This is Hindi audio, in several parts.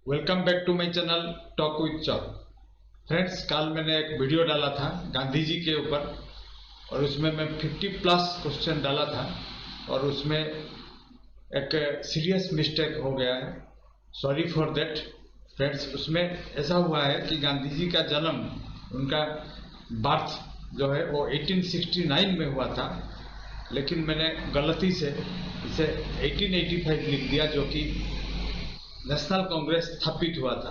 Welcome back to my channel talk with chop. Friends, कल मैंने एक वीडियो डाला था गांधी जी के ऊपर और उसमें मैं 50+ क्वेश्चन डाला था और उसमें एक सीरियस मिस्टेक हो गया है। Sorry for that friends. उसमें ऐसा हुआ है कि गांधी जी का जन्म, उनका बर्थ जो है वो 1869 में हुआ था, लेकिन मैंने गलती से इसे 1885 लिख दिया, जो कि नेशनल कांग्रेस स्थापित हुआ था।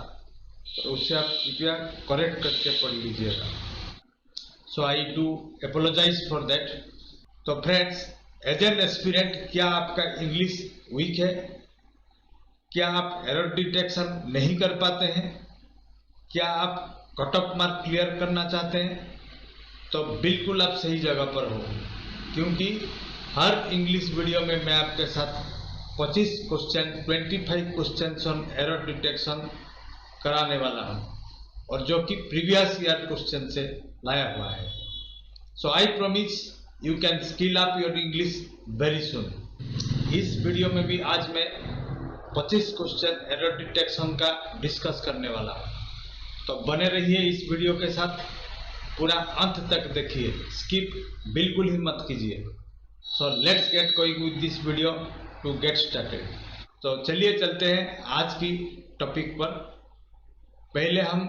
तो उससे आप कृपया करेक्ट करके पढ़ लीजिएगा। So I do apologise for that. तो फ्रेंड्स, एज एन एस्पिरेंट, क्या आपका इंग्लिश वीक है? क्या आप एरर डिटेक्शन नहीं कर पाते हैं? क्या आप कट ऑफ मार्क क्लियर करना चाहते हैं? तो बिल्कुल आप सही जगह पर हो, क्योंकि हर इंग्लिश वीडियो में मैं आपके साथ 25 question, 25 question on error detection कराने वाला हूं, और जो कि प्रीवियस ईयर क्वेश्चन से लाया हुआ है। So I promise you can skill up your English very soon. इस वीडियो में भी आज मैं 25 क्वेश्चन एरर डिटेक्शन का डिस्कस करने वाला हूं, तो बने रहिए इस वीडियो के साथ, पूरा अंत तक देखिए, स्किप बिल्कुल ही मत कीजिए। So let's get going with this video to get started. तो चलिए चलते हैं आज की टॉपिक पर। पहले हम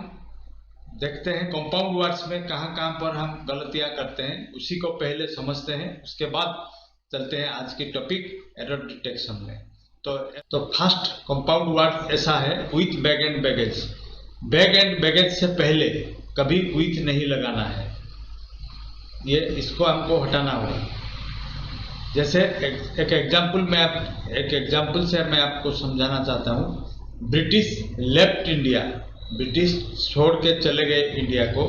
देखते हैं कंपाउंड वर्ड्स में कहां कहां पर हम गलतियां करते हैं, उसी को पहले समझते हैं, उसके बाद चलते हैं आज की टॉपिक एरर डिटेक्शन में। तो फर्स्ट कंपाउंड वर्ड ऐसा है, with bag and baggage. Bag and baggage से पहले कभी विथ नहीं लगाना है, ये इसको हमको हटाना होगा। जैसे एक एग्जाम्पल से मैं आपको समझाना चाहता हूँ। ब्रिटिश लेफ्ट इंडिया, ब्रिटिश छोड़ के चले गए इंडिया को,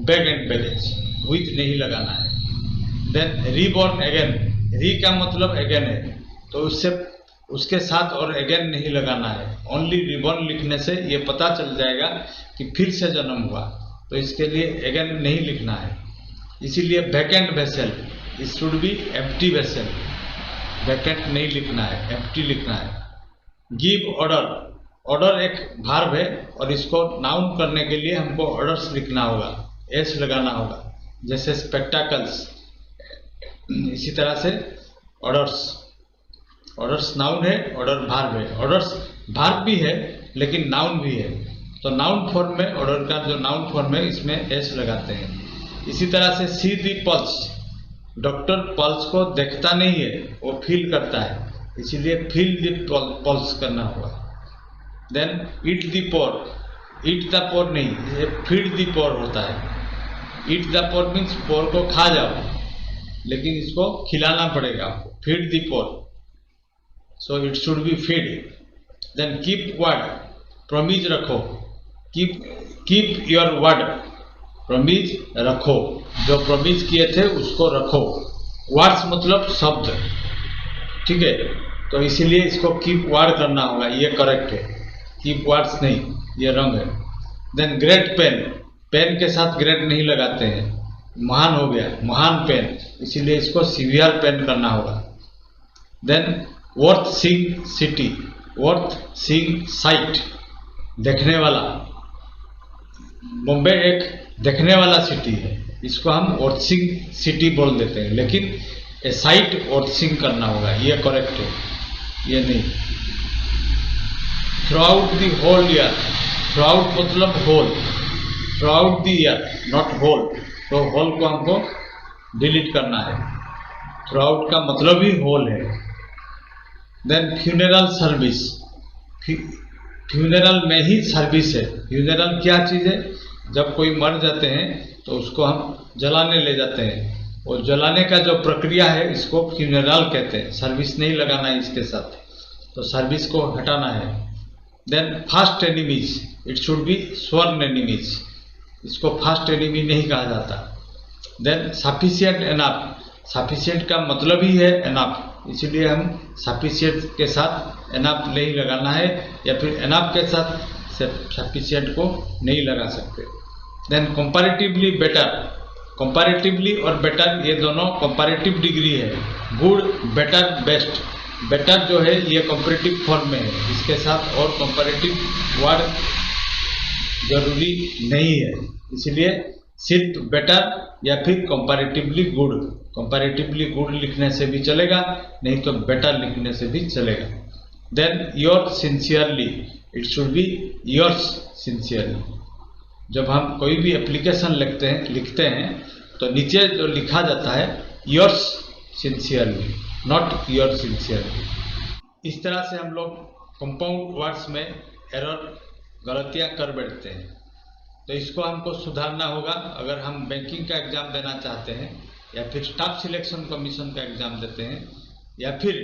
बैग एंड बैगेज, विथ नहीं लगाना है। देन रीबॉर्न अगेन, री का मतलब अगेन है, तो उसके साथ और अगेन नहीं लगाना है। ओनली रिबॉर्न लिखने से ये पता चल जाएगा कि फिर से जन्म हुआ, तो इसके लिए अगेन नहीं लिखना है। इसीलिए vacant vessel, it should B empty vessel, vacant नहीं लिखना है, एम्प्टी लिखना है। गिव ऑर्डर, ऑर्डर एक वर्ब है और इसको नाउन करने के लिए हमको ऑर्डर्स लिखना होगा, एस लगाना होगा। जैसे स्पेक्टाकल्स, इसी तरह से ऑर्डर्स, ऑर्डर्स नाउन है, ऑर्डर वर्ब है। ऑर्डर्स वर्ब भी है लेकिन नाउन भी है, तो नाउन फॉर्म में ऑर्डर का जो नाउन फॉर्म है इसमें एस लगाते हैं। इसी तरह से सी दी पल्स, डॉक्टर पल्स को देखता नहीं है, वो फील करता है, इसीलिए फील दी पल्स करना होगा। Then eat the pour, eat the पोर नहीं, ये फीड दी पोर होता है। ईट द पोर मीन्स पोर को खा जाओ, लेकिन इसको खिलाना पड़ेगा आपको, feed the poor, so it should be feed. Then keep word, promise रखो, कीप योर वर्ड, प्रोमिज रखो, जो प्रोमिज किए थे उसको रखो। वर्ड्स मतलब शब्द, ठीक है, तो इसीलिए इसको कीप वर्ड करना होगा, ये करेक्ट है। कीप वर्ड्स नहीं, ये रंग है। देन ग्रेट पेन, पेन के साथ ग्रेट नहीं लगाते हैं, महान हो गया, महान पेन, इसीलिए इसको सीवियर पेन करना होगा। Then worth seeing city, worth seeing site, देखने वाला। मुंबई एक देखने वाला सिटी है, इसको हम वॉचिंग सिटी बोल देते हैं, लेकिन ए साइट वॉचिंग करना होगा, ये करेक्ट है, ये नहीं। Throughout the whole year, throughout मतलब whole, throughout the year, not whole, तो होल को हमको डिलीट करना है, थ्रू आउट का मतलब ही होल है। देन फ्यूनरल सर्विस, फ्यूनरल में ही सर्विस है। फ्यूनरल क्या चीज़ है? जब कोई मर जाते हैं तो उसको हम जलाने ले जाते हैं, और जलाने का जो प्रक्रिया है इसको फ्यूनरल कहते हैं। सर्विस नहीं लगाना है इसके साथ, तो सर्विस को हटाना है। Then fast enemies, it should be sworn enemies, इसको फास्ट एनिमी नहीं कहा जाता। देन सफिशिएंट एनफ, सफिशिएंट का मतलब ही है एनफ, इसीलिए हम सफिशिएंट के साथ एनफ नहीं लगाना है, या फिर एनफ के साथ सफिशिएंट को नहीं लगा सकते। देन कंपैरेटिवली बेटर, कंपैरेटिवली और बेटर ये दोनों कंपैरेटिव डिग्री है। गुड, बेटर, बेस्ट, बेटर जो है ये कंपैरेटिव फॉर्म में है, इसके साथ और कंपैरेटिव वर्ड जरूरी नहीं है, इसलिए सिर्फ बेटर या फिर कंपैरेटिवली गुड। कंपैरेटिवली गुड लिखने से भी चलेगा, नहीं तो बेटर लिखने से भी चलेगा। Then your sincerely, it should be yours sincerely. जब हम कोई भी एप्लीकेशन लिखते हैं तो नीचे जो लिखा जाता है yours sincerely, not your sincerely. इस तरह से हम लोग कंपाउंड वर्ड्स में एरर, गलतियां कर बैठते हैं। तो इसको हमको सुधारना होगा। अगर हम बैंकिंग का एग्जाम देना चाहते हैं या फिर स्टाफ सिलेक्शन कमीशन का एग्जाम देते हैं या फिर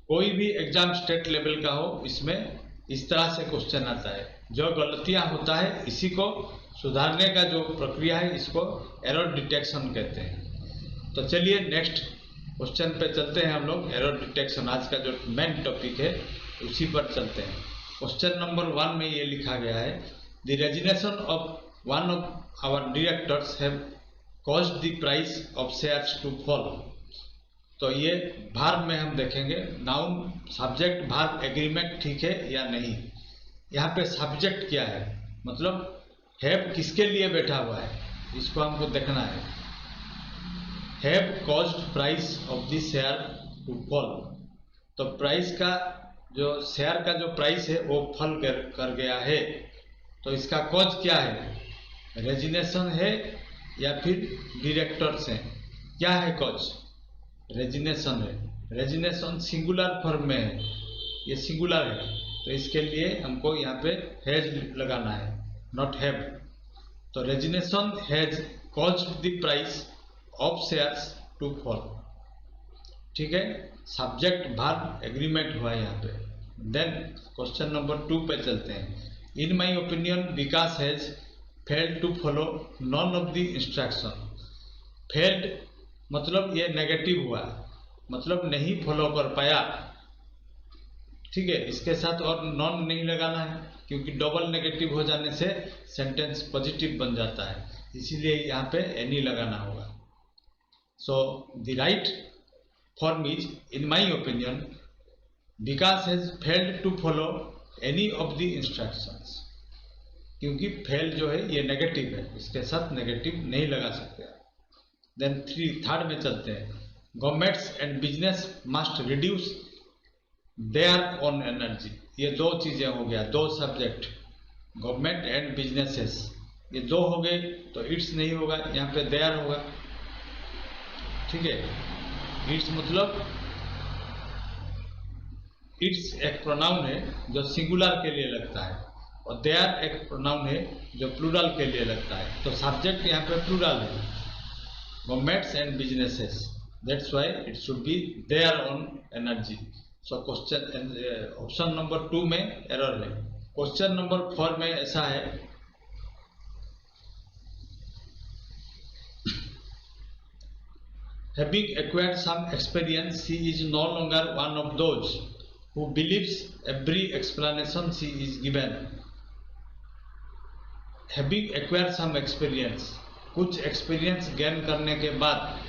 कोई भी एग्जाम स्टेट लेवल का हो, इसमें इस तरह से क्वेश्चन आता है। जो गलतियां होता है इसी को सुधारने का जो प्रक्रिया है इसको एरर डिटेक्शन कहते हैं। तो चलिए नेक्स्ट क्वेश्चन पे चलते हैं हम लोग। एरर डिटेक्शन आज का जो मेन टॉपिक है उसी पर चलते हैं। क्वेश्चन नंबर 1 में ये लिखा गया है, the resignation of one of our directors have caused the price of shares to fall. तो ये भार्ब में हम देखेंगे, नाउन सब्जेक्ट भार्ब एग्रीमेंट ठीक है या नहीं। यहाँ पे सब्जेक्ट क्या है, मतलब हैव किसके लिए बैठा हुआ है, इसको हमको देखना है। Have caused price of the share to fall, तो प्राइस का जो शेयर का जो प्राइस है वो फॉल कर गया है। तो इसका कॉज क्या है, रेजिग्नेशन है या फिर डायरेक्टर्स है। क्या है कॉज, रेजिग्नेशन है। रेजिग्नेशन सिंगुलर फॉर्म में है, ये सिंगुलर है, तो इसके लिए हमको यहाँ पे हैज लगाना है, नॉट हैव। तो resignation has caused the price of shares to fall, ठीक है। सब्जेक्ट वर्ब एग्रीमेंट हुआ है यहाँ पे। देन क्वेश्चन नंबर 2 पे चलते हैं। In my opinion Vikas has failed to follow none of the instruction. Failed मतलब ये नेगेटिव हुआ, मतलब नहीं फॉलो कर पाया, ठीक है। इसके साथ और नॉन नहीं लगाना है क्योंकि डबल नेगेटिव हो जाने से सेंटेंस पॉजिटिव बन जाता है, इसीलिए यहाँ पे एनी लगाना होगा। So the right form is, in my opinion, Vikas has failed to follow any of the instructions। क्योंकि फेल जो है ये नेगेटिव है, इसके साथ नेगेटिव नहीं लगा सकते। देन थर्ड में चलते हैं। Governments and business must reduce their own energy. ये दो चीजें हो गया, दो सब्जेक्ट, गवर्नमेंट एंड बिजनेसेस, ये दो हो गए तो इट्स नहीं होगा, यहाँ पे देयर होगा, ठीक है। इट्स मतलब इट्स एक प्रोनाउन है जो सिंगुलर के लिए लगता है और देयर एक प्रोनाउन है जो प्लूरल के लिए लगता है। तो सब्जेक्ट यहाँ पे प्लूरल है, governments and businesses, that's why it should be there on energy. So question option number 2 में एरर है। क्वेश्चन नंबर 4 में ऐसा है, having acquired some experience, she is no longer one of those who believes every explanation she is given। Having acquired some experience, कुछ एक्सपीरियंस गेन करने के बाद,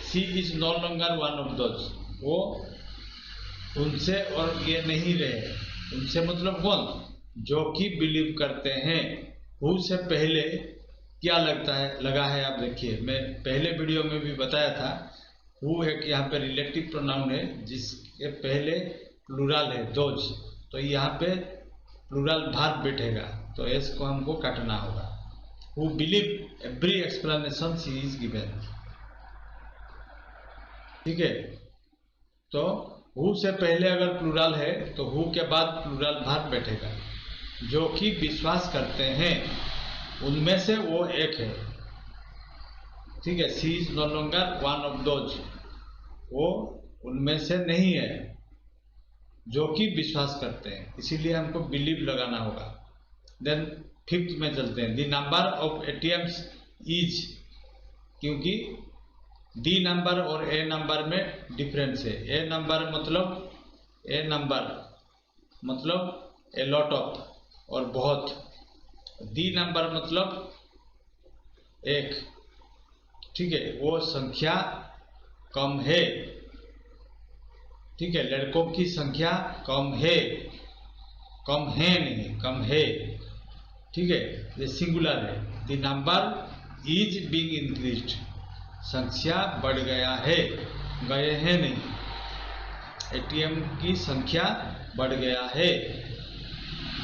she is no longer one of those, वो उनसे और ये नहीं रहे। उनसे मतलब कौन, जो कि बिलीव करते हैं। who से पहले क्या लगा है आप देखिए, मैं पहले वीडियो में भी बताया था। हु एक यहाँ पे रिलेटिव प्रोनाउन है जिसके पहले प्लूरल है दोज, तो यहाँ पे प्लूरल वर्ब बैठेगा, तो एस को हमको काटना होगा। Who believe every explanation she is given, ठीक है। तो हु से पहले अगर प्लूरल है तो हु के बाद प्लूरल वर्ब बैठेगा। जो कि विश्वास करते हैं, उनमें से वो एक है, ठीक है। She is no longer one of those, वो उनमें से नहीं है जो कि विश्वास करते हैं, इसीलिए हमको बिलीव लगाना होगा। देन 5th में चलते हैं। The number of ATMs is, क्योंकि डी नंबर और ए नंबर में डिफरेंस है। ए नंबर मतलब ए लॉट ऑफ और बहुत, डी नंबर मतलब एक, ठीक है, वो संख्या कम है। ठीक है, लड़कों की संख्या कम है, कम है नहीं, कम है। ठीक है, ये सिंगुलर है। The number is being increased, संख्या बढ़ गया है, गए हैं नहीं। एटीएम की संख्या बढ़ गया है,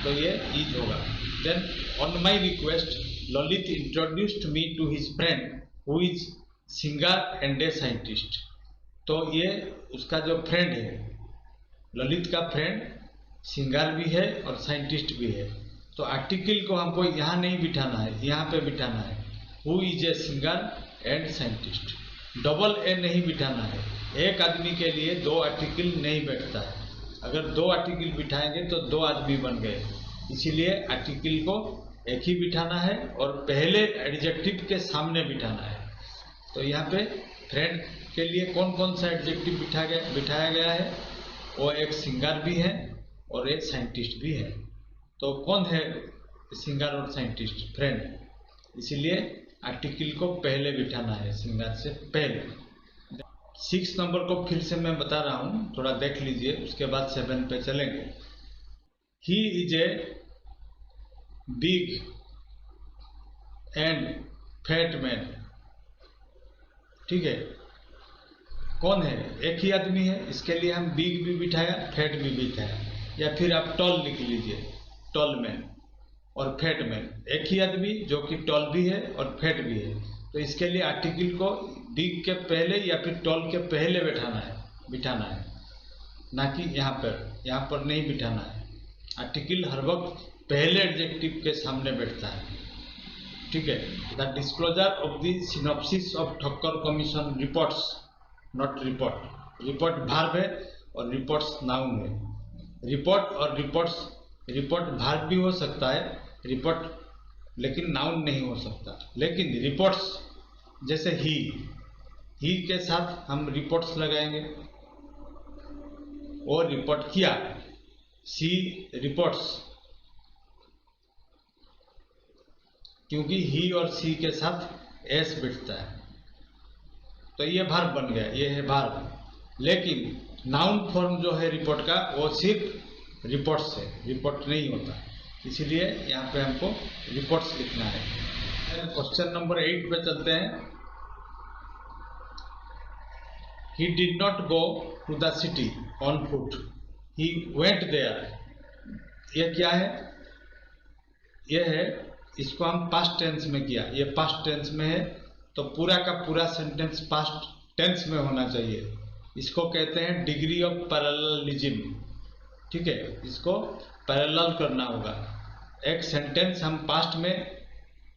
तो ये इज होगा। Then on my request Lalit introduced me to his friend who is singer and a scientist. तो ये उसका जो फ्रेंड है, ललित का फ्रेंड सिंगर भी है और साइंटिस्ट भी है। तो आर्टिकल को हमको यहाँ नहीं बिठाना है, यहाँ पे बिठाना है, who is a singer and scientist. Double A नहीं बिठाना है, एक आदमी के लिए दो आर्टिकल नहीं बैठता है। अगर दो आर्टिकल बिठाएंगे तो दो आदमी बन गए, इसीलिए आर्टिकल को एक ही बिठाना है और पहले एडजेक्टिव के सामने बिठाना है। तो यहाँ पे फ्रेंड के लिए कौन कौन सा एडजेक्टिव बिठाया गया है? वो एक सिंगर भी है और एक साइंटिस्ट भी है। तो कौन है सिंगर और साइंटिस्ट? फ्रेंड। इसीलिए आर्टिकल को पहले बिठाना है, सिंगर से पहले। 6 नंबर को फिर से मैं बता रहा हूँ, थोड़ा देख लीजिए, उसके बाद 7 पे चलेंगे। He is a big and fat man. ठीक है, कौन है? एक ही आदमी है, इसके लिए हम बिग भी बिठाया, फैट भी बिठाया। या फिर आप टॉल लिख लीजिए, टॉल मैन और फैट मैन, एक ही आदमी जो कि टॉल भी है और फैट भी है। तो इसके लिए आर्टिकल को बिग के पहले या फिर टॉल के पहले बिठाना है, ना कि यहाँ पर नहीं बिठाना है। आर्टिकल हर वक्त पहले एडजेक्टिव के सामने बैठता है। ठीक है, the disclosure of the synopsis of Thakkar commission reports, not report. Report verb है और रिपोर्ट्स नाउन है। रिपोर्ट और रिपोर्ट भार्ब भी हो सकता है, रिपोर्ट, लेकिन नाउन नहीं हो सकता। लेकिन रिपोर्ट्स, जैसे ही के साथ हम रिपोर्ट्स लगाएंगे। और रिपोर्ट किया, सी रिपोर्ट्स, क्योंकि ही और सी के साथ एस बैठता है, तो ये भार्ब बन गया, ये है भार्ब। लेकिन नाउन फॉर्म जो है रिपोर्ट का, वो सिर्फ रिपोर्ट्स है, रिपोर्ट नहीं होता। इसीलिए यहाँ पे हमको रिपोर्ट्स लिखना है। क्वेश्चन नंबर 8 पे चलते हैं। He did not go to the city on foot. He went there. ये क्या है? ये है, इसको हम पास्ट टेंस में किया, ये पास्ट टेंस में है, तो पूरा का पूरा सेंटेंस पास्ट टेंस में होना चाहिए। इसको कहते हैं डिग्री ऑफ पैरेललिज्म। ठीक है, इसको पैरेलल करना होगा। एक सेंटेंस हम पास्ट में,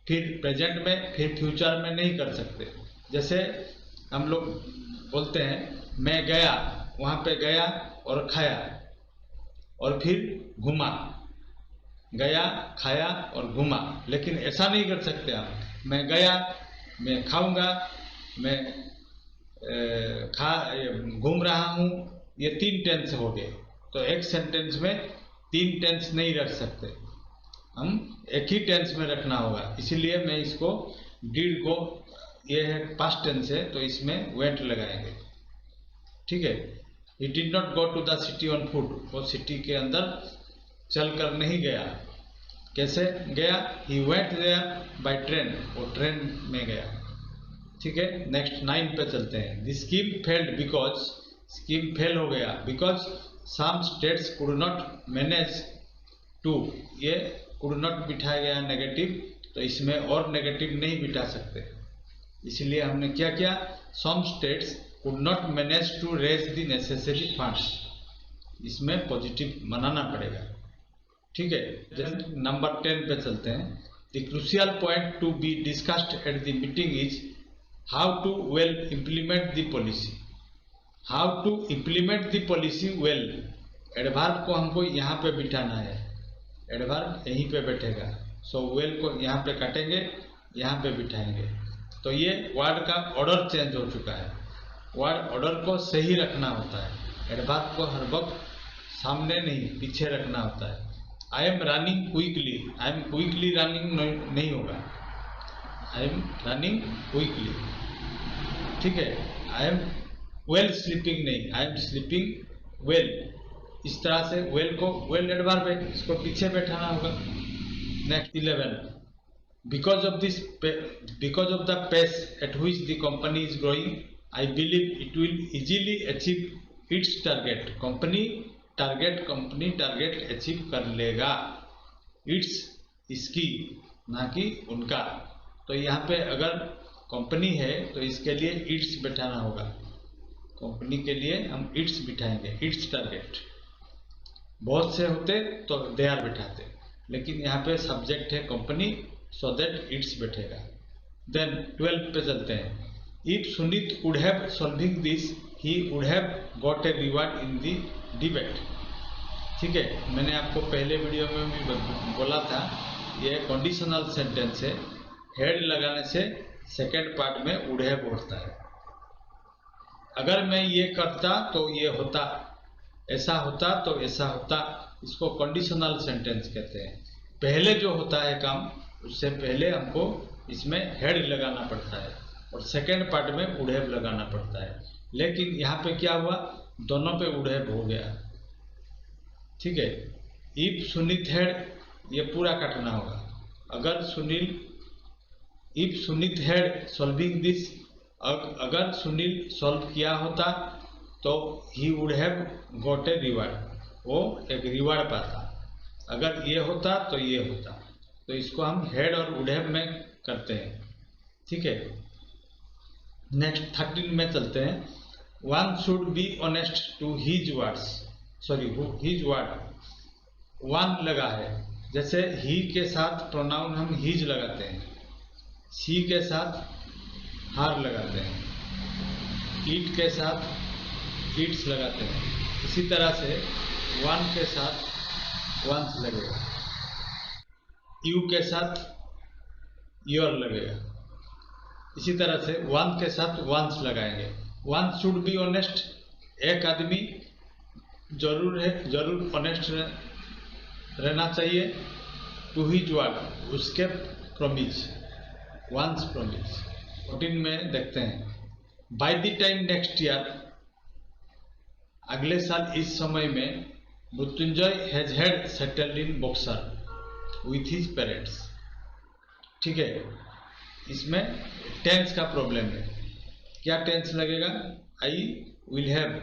फिर प्रेजेंट में, फिर फ्यूचर में नहीं कर सकते। जैसे हम लोग बोलते हैं, मैं गया, वहाँ पे गया और खाया और फिर घूमा, गया, खाया और घूमा। लेकिन ऐसा नहीं कर सकते आप, मैं गया, मैं खाऊंगा, मैं घूम रहा हूँ, ये 3 टेंस हो गए। तो एक सेंटेंस में 3 टेंस नहीं रख सकते, हम एक ही टेंस में रखना होगा। इसीलिए मैं इसको डिड को, ये है पास्ट टेंस है, तो इसमें वेंट लगाएंगे। ठीक है, he did not go to the city on foot, वो सिटी के अंदर चलकर नहीं गया। कैसे गया? He went there by train, वो ट्रेन में गया। ठीक है, नेक्स्ट 9 पे चलते हैं। The scheme failed because, scheme fail हो गया because some states could not manage to, ये कुड नॉट बिठाया गया नेगेटिव, तो इसमें और नेगेटिव नहीं बिठा सकते। इसलिए हमने क्या किया, some states could not manage to raise the necessary funds, इसमें पॉजिटिव बनाना पड़ेगा। ठीक है, नंबर 10 पे चलते हैं। The crucial point to be discussed at the meeting is how to well implement the policy. How to implement the policy well, adverb को हमको यहाँ पे बिठाना है, एडवर्ब यहीं पे बैठेगा। सो वेल को यहाँ पे काटेंगे, यहाँ पे बिठाएंगे। तो ये वर्ड का ऑर्डर चेंज हो चुका है, वर्ड ऑर्डर को सही रखना होता है, एडवर्ब को हर वक्त सामने नहीं पीछे रखना होता है। I am running quickly, I am quickly running नहीं होगा, आई एम रनिंग क्विकली। ठीक है, आई एम वेल स्लीपिंग नहीं, आई एम स्लीपिंग वेल, इस तरह से वेल को वेल एडवर्ब है, इसको पीछे बैठाना होगा। Next 11, because of this, because of the pace at which the company is growing, I believe it will easily achieve its target. Company target achieve कर लेगा। इट्स, इसकी, ना कि उनका। तो यहाँ पे अगर कंपनी है तो इसके लिए इट्स बैठाना होगा। कंपनी के लिए हम इट्स बिठाएंगे, इट्स टारगेट। बहुत से होते तो दे आर बैठाते, लेकिन यहाँ पे सब्जेक्ट है कंपनी, सो दैट इट्स बैठेगा। देन 12 पे चलते हैं। If Sunit would have solving this, he would have got a reward in the debate. ठीक है, मैंने आपको पहले वीडियो में भी बोला था, ये कंडीशनल सेंटेंस है। हेड लगाने से सेकेंड पार्ट में वुड हैव होता है। अगर मैं ये करता तो ये होता, ऐसा होता तो ऐसा होता, इसको कंडीशनल सेंटेंस कहते हैं। पहले जो होता है काम, उससे पहले हमको इसमें हेड लगाना पड़ता है और सेकेंड पार्ट में वुड हैव लगाना पड़ता है। लेकिन यहाँ पे क्या हुआ, दोनों पे वुड हैव हो गया। ठीक है, इफ सुनीत हैड, ये पूरा काटना होगा। अगर Sunil, if Sunit had solving this, अगर सुनील सॉल्व किया होता तो he would have got a reward, वो एक रिवार्ड पाता। अगर ये होता तो ये होता, तो इसको हम हेड और वुड हैव में करते हैं। ठीक है, नेक्स्ट 13 में चलते हैं। One should be honest to his words, sorry his word, one लगा है। जैसे ही के साथ प्रोनाउन हम हिज लगाते हैं, सी के साथ हार लगाते हैं, इट के साथ इट्स लगाते हैं। इसी तरह से वन के साथ वंस लगेगा, यू के साथ योर लगेगा। इसी तरह से वन के साथ वंस लगाएंगे। वन शुड बी ऑनेस्ट, एक आदमी जरूर ऑनेस्ट रहना चाहिए। टू हिज वर्ड, उसके प्रॉमिस, वंस प्रॉमिस। 14 में देखते हैं। By the time next year, अगले साल इस समय में, Mrityunjay has had settled in boxer with his parents. ठीक है, इसमें टेंस का प्रॉब्लम है। क्या टेंस लगेगा, आई विल हैव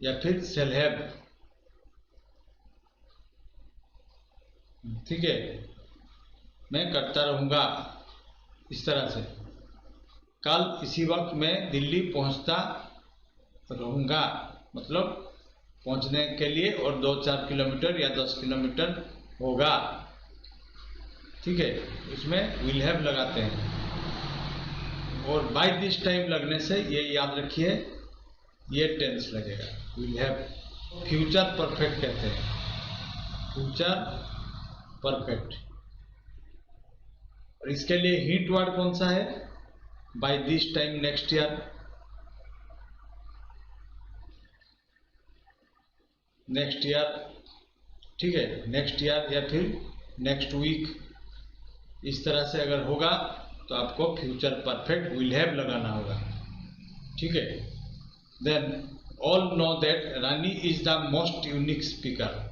या फिर शेल हैव। ठीक है, मैं करता रहूंगा, इस तरह से। कल इसी वक्त मैं दिल्ली पहुंचता रहूंगा, मतलब पहुंचने के लिए और 2-4 किलोमीटर या 10 किलोमीटर होगा। ठीक है, उसमें विल हैव लगाते हैं। और बाय दिस टाइम लगने से ये याद रखिए, ये टेंस लगेगा, विल हैव। फ्यूचर परफेक्ट कहते हैं, फ्यूचर परफेक्ट। और इसके लिए हिंट वर्ड कौन सा है, by this time next year, next year. ठीक है, नेक्स्ट ईयर या फिर नेक्स्ट वीक, इस तरह से अगर होगा तो आपको फ्यूचर परफेक्ट विल हैव लगाना होगा। ठीक है, then all know that Rani is the most unique speaker.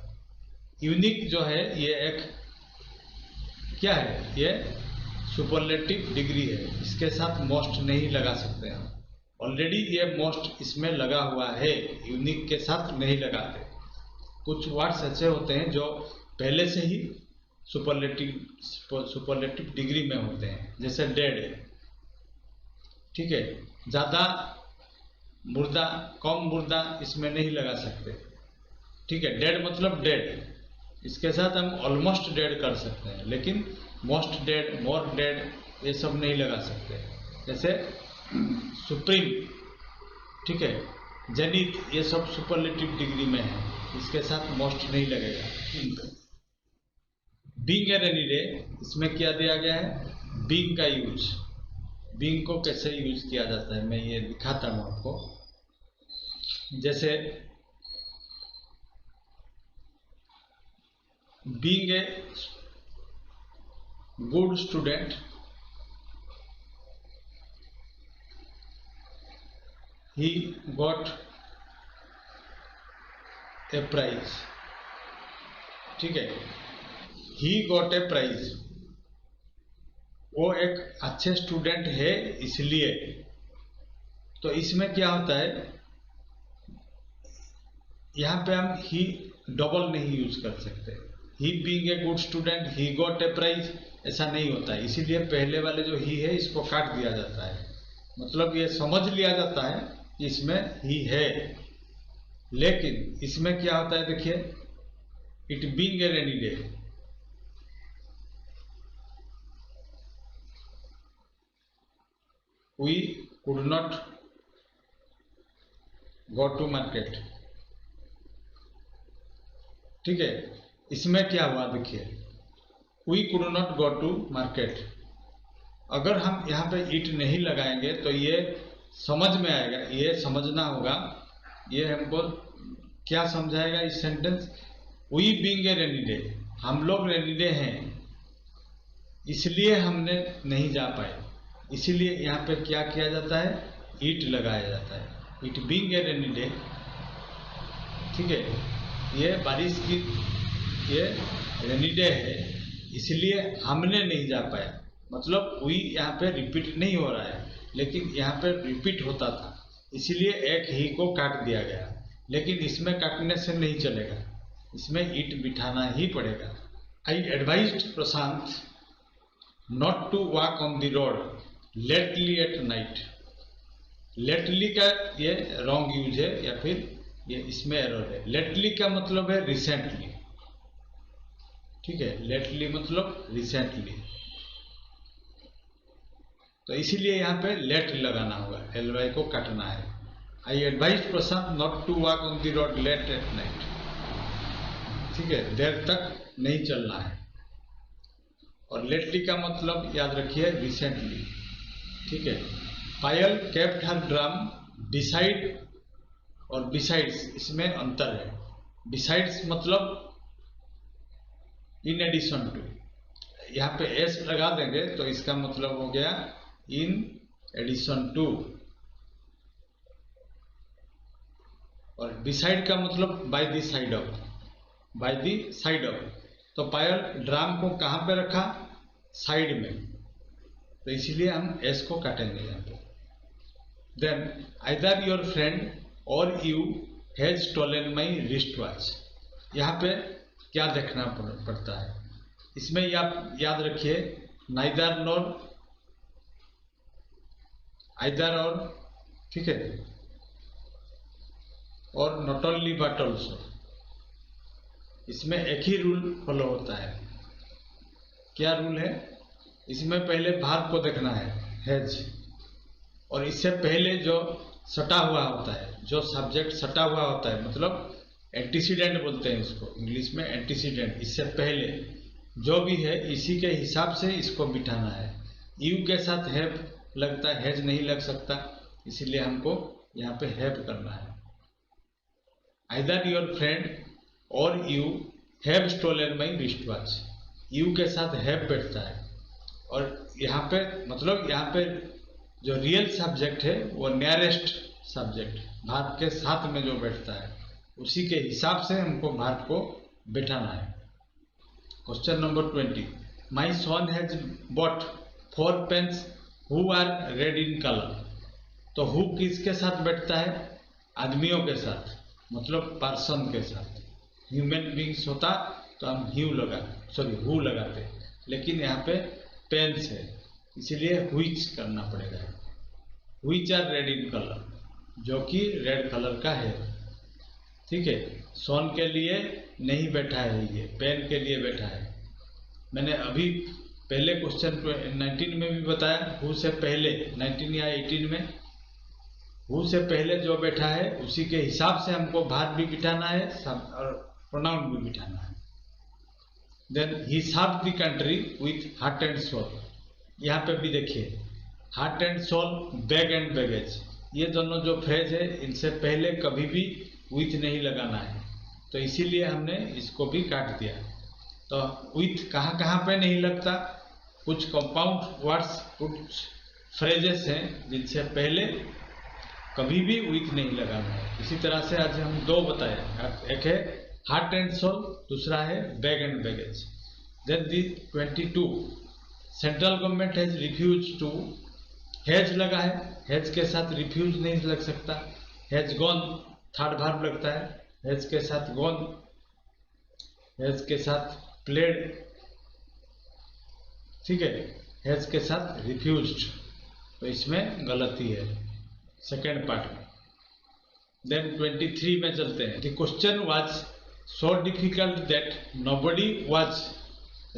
Unique जो है ये एक क्या है, ये सुपरलेटिव डिग्री है, इसके साथ मोस्ट नहीं लगा सकते हम। ऑलरेडी ये मोस्ट इसमें लगा हुआ है, यूनिक के साथ नहीं लगाते। कुछ वर्ड्स ऐसे होते हैं जो पहले से ही सुपरलेटिव डिग्री में होते हैं, जैसे डेड। ठीक है, ज़्यादा मुर्दा, कम मुर्दा इसमें नहीं लगा सकते। ठीक है, डेड मतलब डेड, इसके साथ हम ऑलमोस्ट डेड कर सकते हैं, लेकिन मोस्ट डेड, मोर डेड, ये सब नहीं लगा सकते। जैसे सुप्रीम, ठीक है, जेनिथ, ये सब सुपरलेटिव डिग्री में है, इसके साथ मोस्ट नहीं लगेगा। बीइंग ए रेनी डे, इसमें क्या दिया गया है, बीइंग का यूज। बीइंग को कैसे यूज किया जाता है मैं ये दिखाता हूं आपको। जैसे being a good student, he got a prize. ठीक है, ही गॉट ए प्राइज, वो एक अच्छे स्टूडेंट है इसलिए। तो इसमें क्या होता है, यहाँ पे हम ही डबल नहीं यूज कर सकते। He being a good student he got a prize, ऐसा नहीं होता है। इसीलिए पहले वाले जो ही है इसको काट दिया जाता है। मतलब ये समझ लिया जाता है कि इसमें ही है, लेकिन इसमें क्या होता है देखिए, it being a rainy day, we could not go to market. ठीक है, इसमें क्या हुआ देखिए, we could not go to market. अगर हम यहाँ पे इट नहीं लगाएंगे तो ये समझ में आएगा, ये समझना होगा, ये हमको क्या समझाएगा इस sentence, we being a rainy day, हम लोग रेनी डे हैं इसलिए हमने नहीं जा पाए। इसीलिए यहाँ पे क्या किया जाता है, इट लगाया जाता है, it being a rainy day. ठीक है, ये बारिश की, ये रेनी डे है इसलिए हमने नहीं जा पाया। मतलब वी यहाँ पे रिपीट नहीं हो रहा है, लेकिन यहाँ पे रिपीट होता था, इसीलिए एक ही को काट दिया गया। लेकिन इसमें काटने से नहीं चलेगा, इसमें इट बिठाना ही पड़ेगा। I advised Prashant not to walk on the road lately at night. Lately का ये रॉन्ग यूज है, या फिर ये इसमें एरर है। लेटली का मतलब है रिसेंटली। ठीक है, लेटली मतलब रिसेंटली, तो इसीलिए यहाँ पे लेट लगाना होगा, एलवाई को काटना है। I advise Prashant not to walk on the road late at night. ठीक है, देर तक नहीं चलना है। और लेटली का मतलब याद रखिए रिसेंटली। ठीक है, पायल केप्ट हर ड्रम डिसाइड और बिसाइड्स, इसमें अंतर है। बिसाइड्स मतलब इन एडिशन टू, यहाँ पे एस लगा देंगे तो इसका मतलब हो गया इन एडिशन टू। और बिसाइड का मतलब by the side of, by the side of. तो पायल ड्राम को कहाँ पे रखा, साइड में, तो इसीलिए हम एस को काटेंगे यहाँ पे। Then either your friend or you has stolen my wrist watch. यहाँ पे क्या देखना पड़ता है, इसमें याद रखिए नाइदर नॉर, आइदर और, ठीक है, और नॉट ओनली बट ऑल्सो। इसमें एक ही रूल फॉलो होता है। क्या रूल है, इसमें पहले भाग को देखना है हैज, और इससे पहले जो सटा हुआ होता है, जो सब्जेक्ट सटा हुआ होता है, मतलब एंटीसीडेंट बोलते हैं इसको इंग्लिश में, एंटीसीडेंट। इससे पहले जो भी है इसी के हिसाब से इसको बिठाना है। यू के साथ हैव लगता है, हैज नहीं लग सकता, इसीलिए हमको यहाँ पे हैव करना है। Either your friend or you have stolen my wrist watch, you के साथ हैव बैठता है। और यहाँ पे मतलब यहाँ पे जो रियल सब्जेक्ट है वो नियरेस्ट सब्जेक्ट, भाग के साथ में जो बैठता है उसी के हिसाब से हमको भाग को बैठाना है। Question number 20, my son has bought 4 pens who are red in colour. तो हु किसके साथ बैठता है, आदमियों के साथ, मतलब पर्सन के साथ। ह्यूमन बींग्स होता तो हम हु लगाते, लेकिन यहाँ पे पेन्स है इसीलिए व्हिच करना पड़ेगा। Which are red in colour, जो कि रेड कलर का है। ठीक है, सोन के लिए नहीं बैठा है, ये पेन के लिए बैठा है। मैंने अभी पहले क्वेश्चन 19 में भी बताया, हु से पहले 19 या 18 में, हु से पहले जो बैठा है उसी के हिसाब से हमको भाग भी बिठाना है और प्रोनाउन भी बिठाना है। Then he served the country with heart and soul. यहाँ पे भी देखिए heart and soul, bag and baggage, ये दोनों जो फ्रेज है इनसे पहले कभी भी विथ नहीं लगाना है, तो इसीलिए हमने इसको भी काट दिया। तो विथ कहाँ कहाँ पे नहीं लगता, कुछ कंपाउंड वर्ड्स, कुछ फ्रेजेस हैं जिनसे पहले कभी भी वीक नहीं लगाना है। इसी तरह से आज हम दो बताए, एक है हार्ट एंड सोल, दूसरा है bag and baggage. Then the 22 central government has refuse to, has लगा है, हैज के साथ रिफ्यूज नहीं लग सकता, हैज गॉन थर्ड वर्ब लगता है, हैज के साथ गॉन, हैज के साथ प्लेड, ठीक है, हैज के साथ रिफ्यूज्ड, तो इसमें गलती है सेकेंड पार्ट में। देन 23 में चलते हैं। The question was so difficult that nobody was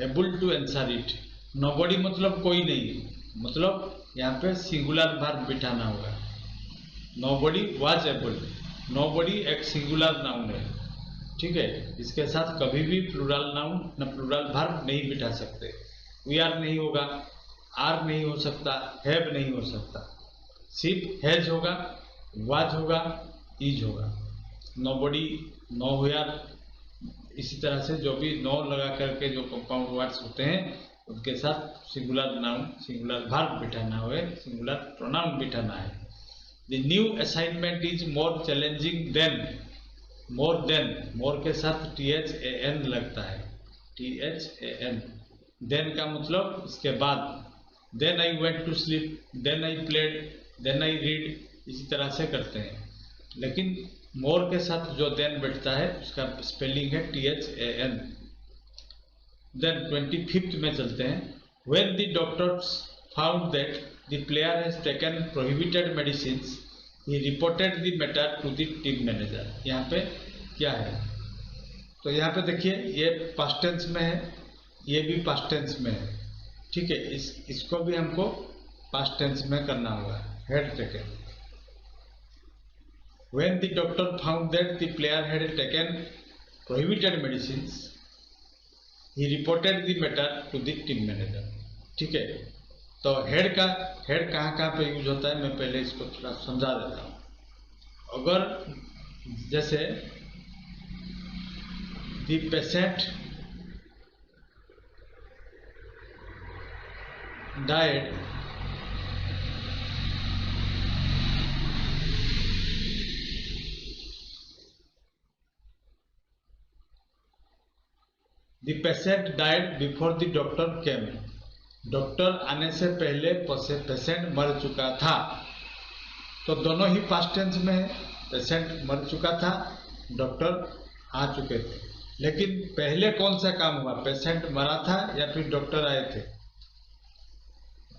able to answer it. Nobody मतलब कोई नहीं, मतलब यहाँ पे सिंगुलर वर्ब बिठाना होगा। नोबडी वाज एबल, नोबडी एक सिंगुलर नाउन है, ठीक है, इसके साथ कभी भी प्लूरल नाउन न प्लूरल वर्ब नहीं बिठा सकते। वी आर नहीं होगा, आर नहीं हो सकता, हैव नहीं हो सकता, सिर्फ हैज होगा, वाज होगा, इज होगा। नोबडी, नो वेयर, इसी तरह से जो भी नो लगा करके जो कंपाउंड वर्ड्स होते हैं उनके साथ सिंगुलर नाउन, सिंगुलर वर्ब बिठाना है, सिंगुलर प्रोनाउन बिठाना है। The new assignment is more challenging than, more than, more के साथ THAN लगता है, THAN। देन का मतलब इसके बाद, then I went to sleep, then I played, then I read, इसी तरह से करते हैं। लेकिन मोर के साथ जो देन बैठता है उसका स्पेलिंग है THAN। देन 25 में चलते हैं। When the doctors found that the player has taken prohibited medicines he reported the matter to the team manager. यहाँ पे क्या है, तो यहाँ पे देखिए ये पास्ट टेंस में है, ये भी पास्ट टेंस में है, ठीक है, इसको भी हमको पास्ट टेंस में करना होगा। Had taken, when the doctor found that the player had taken prohibited medicines he reported the matter to the team manager, ठीक है। तो हेड का, हेड कहाँ पे यूज होता है, मैं पहले इसको थोड़ा समझा देता हूँ। अगर जैसे the patient died The patient died before the doctor came. Doctor आने से पहले पेशेंट मर चुका था, तो दोनों ही पास्ट टेंस में है। पेशेंट मर चुका था, डॉक्टर आ चुके थे। लेकिन पहले कौन सा काम हुआ, पेशेंट मरा था या फिर डॉक्टर आए थे?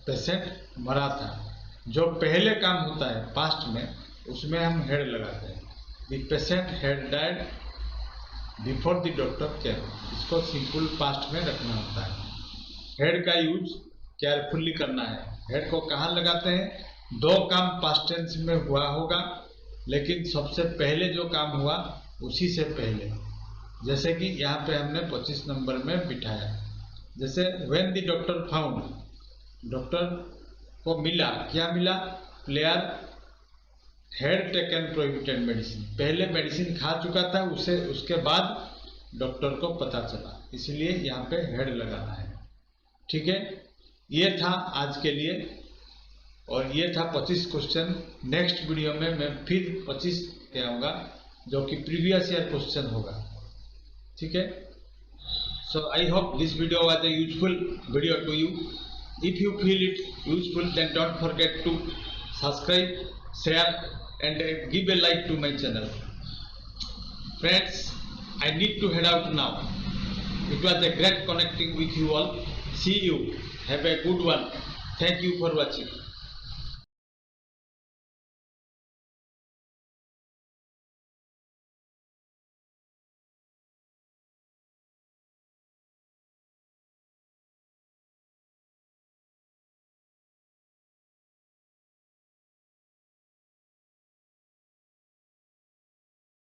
पेशेंट मरा था। जो पहले काम होता है पास्ट में, उसमें हम हेड लगाते हैं। The patient had died before the doctor केम, इसको सिंपल पास्ट में रखना होता है। हेड का यूज केयरफुली करना है। हेड को कहाँ लगाते हैं, दो काम पास्ट टेंस में हुआ होगा, लेकिन सबसे पहले जो काम हुआ उसी से पहले, जैसे कि यहाँ पे हमने 25 नंबर में बिठाया। जैसे when the doctor found, doctor को मिला, क्या मिला, player had taken prohibited medicine, पहले मेडिसिन खा चुका था, उसे उसके बाद डॉक्टर को पता चला, इसलिए यहाँ पे हेड लगाना है, ठीक है। ये था आज के लिए, और ये था 25 क्वेश्चन। नेक्स्ट वीडियो में मैं फिर 25 ले आऊँगा, जो कि प्रीवियस ईयर क्वेश्चन होगा, ठीक है। So I hope this video was a useful video to you. If you feel it useful, then don't forget to subscribe, share and give a like to my channel. Friends, I need to head out now. It was a great connecting with you all. See you. Have a good one. Thank you for watching.